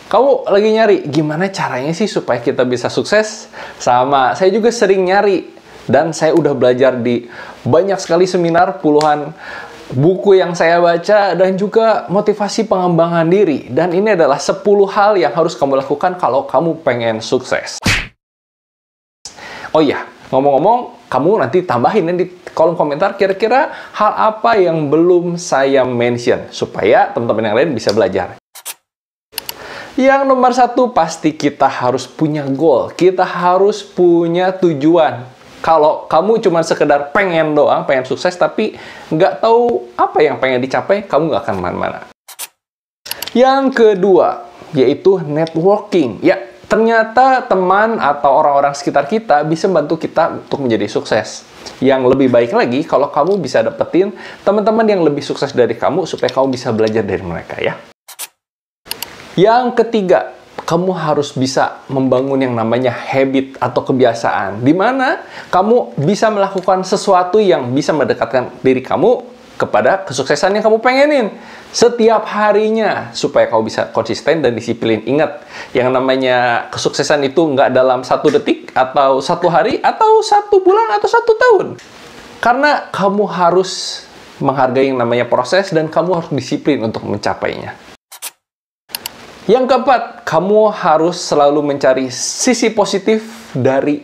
Kamu lagi nyari gimana caranya sih supaya kita bisa sukses? Sama, saya juga sering nyari. Dan saya udah belajar di banyak sekali seminar, puluhan buku yang saya baca, dan juga motivasi pengembangan diri. Dan ini adalah 10 hal yang harus kamu lakukan kalau kamu pengen sukses. Oh iya, ngomong-ngomong, kamu nanti tambahin di kolom komentar kira-kira hal apa yang belum saya mention, supaya teman-teman yang lain bisa belajar. Yang nomor 1, pasti kita harus punya goal. Kita harus punya tujuan. Kalau kamu cuma sekedar pengen doang, pengen sukses, tapi nggak tahu apa yang pengen dicapai, kamu nggak akan kemana-mana. Yang kedua, yaitu networking. Ya, ternyata teman atau orang-orang sekitar kita bisa membantu kita untuk menjadi sukses. Yang lebih baik lagi, kalau kamu bisa dapetin teman-teman yang lebih sukses dari kamu, supaya kamu bisa belajar dari mereka, ya. Yang ketiga, kamu harus bisa membangun yang namanya habit atau kebiasaan, di mana kamu bisa melakukan sesuatu yang bisa mendekatkan diri kamu kepada kesuksesan yang kamu pengenin setiap harinya, supaya kamu bisa konsisten dan disiplin. Ingat, yang namanya kesuksesan itu nggak dalam 1 detik, atau 1 hari, atau 1 bulan, atau 1 tahun. Karena kamu harus menghargai yang namanya proses, dan kamu harus disiplin untuk mencapainya. Yang keempat, kamu harus selalu mencari sisi positif dari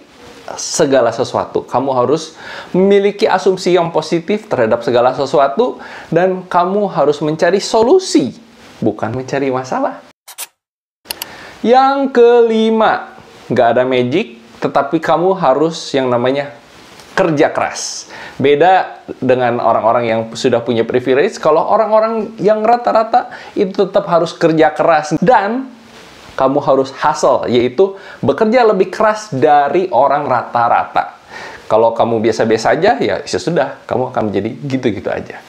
segala sesuatu. Kamu harus memiliki asumsi yang positif terhadap segala sesuatu, dan kamu harus mencari solusi, bukan mencari masalah. Yang kelima, nggak ada magic, tetapi kamu harus yang namanya kerja keras. Beda dengan orang-orang yang sudah punya privilege, kalau orang-orang yang rata-rata itu tetap harus kerja keras, dan kamu harus hustle, yaitu bekerja lebih keras dari orang rata-rata. Kalau kamu biasa-biasa aja, ya sudah, kamu akan menjadi gitu-gitu aja.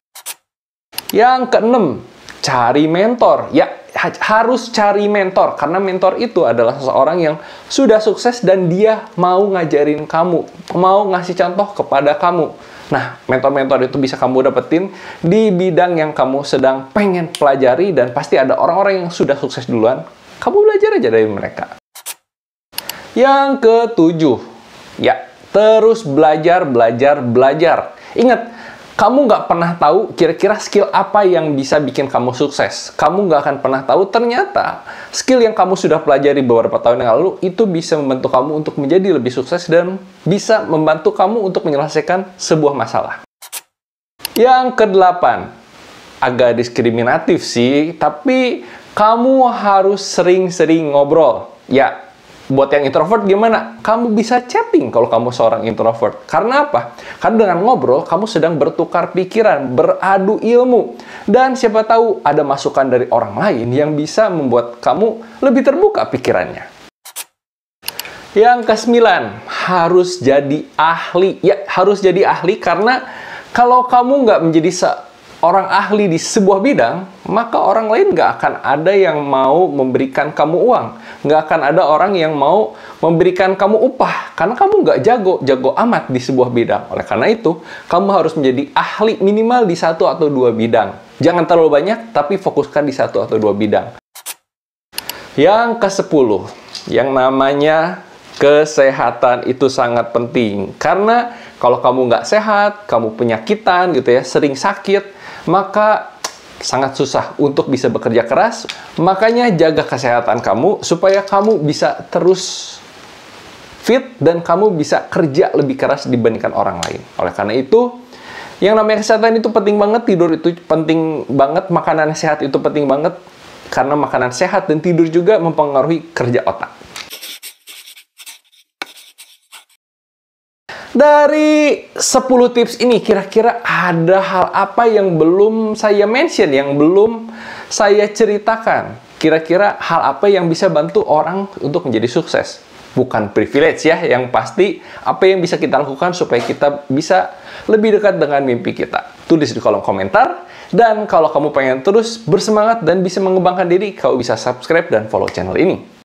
Yang keenam, cari mentor. Ya, harus cari mentor, karena mentor itu adalah seseorang yang sudah sukses dan dia mau ngajarin kamu, mau ngasih contoh kepada kamu. Nah, mentor-mentor itu bisa kamu dapetin di bidang yang kamu sedang pengen pelajari, dan pasti ada orang-orang yang sudah sukses duluan. Kamu belajar aja dari mereka. Yang ketujuh, ya, terus belajar. Ingat, kamu nggak pernah tahu kira-kira skill apa yang bisa bikin kamu sukses. Kamu nggak akan pernah tahu ternyata skill yang kamu sudah pelajari beberapa tahun yang lalu itu bisa membantu kamu untuk menjadi lebih sukses dan bisa membantu kamu untuk menyelesaikan sebuah masalah. Yang kedelapan, agak diskriminatif sih, tapi kamu harus sering-sering ngobrol. Ya, buat yang introvert gimana? Kamu bisa chatting kalau kamu seorang introvert. Karena apa? Karena dengan ngobrol, kamu sedang bertukar pikiran, beradu ilmu. Dan siapa tahu ada masukan dari orang lain yang bisa membuat kamu lebih terbuka pikirannya. Yang kesembilan, harus jadi ahli. Ya, harus jadi ahli karena kalau kamu nggak menjadi seorang ahli di sebuah bidang, maka orang lain nggak akan ada yang mau memberikan kamu uang. Nggak akan ada orang yang mau memberikan kamu upah, karena kamu nggak jago amat di sebuah bidang. Oleh karena itu, kamu harus menjadi ahli minimal di 1 atau 2 bidang. Jangan terlalu banyak, tapi fokuskan di 1 atau 2 bidang. Yang ke-10, yang namanya kesehatan itu sangat penting. Karena kalau kamu nggak sehat, kamu penyakitan gitu ya, sering sakit, maka sangat susah untuk bisa bekerja keras. Makanya jaga kesehatan kamu supaya kamu bisa terus fit dan kamu bisa kerja lebih keras dibandingkan orang lain. Oleh karena itu, yang namanya kesehatan itu penting banget, tidur itu penting banget, makanan sehat itu penting banget, karena makanan sehat dan tidur juga mempengaruhi kerja otak. Dari 10 tips ini, kira-kira ada hal apa yang belum saya mention, yang belum saya ceritakan? Kira-kira hal apa yang bisa bantu orang untuk menjadi sukses? Bukan privilege ya, yang pasti apa yang bisa kita lakukan supaya kita bisa lebih dekat dengan mimpi kita. Tulis di kolom komentar, dan kalau kamu pengen terus bersemangat dan bisa mengembangkan diri, kamu bisa subscribe dan follow channel ini.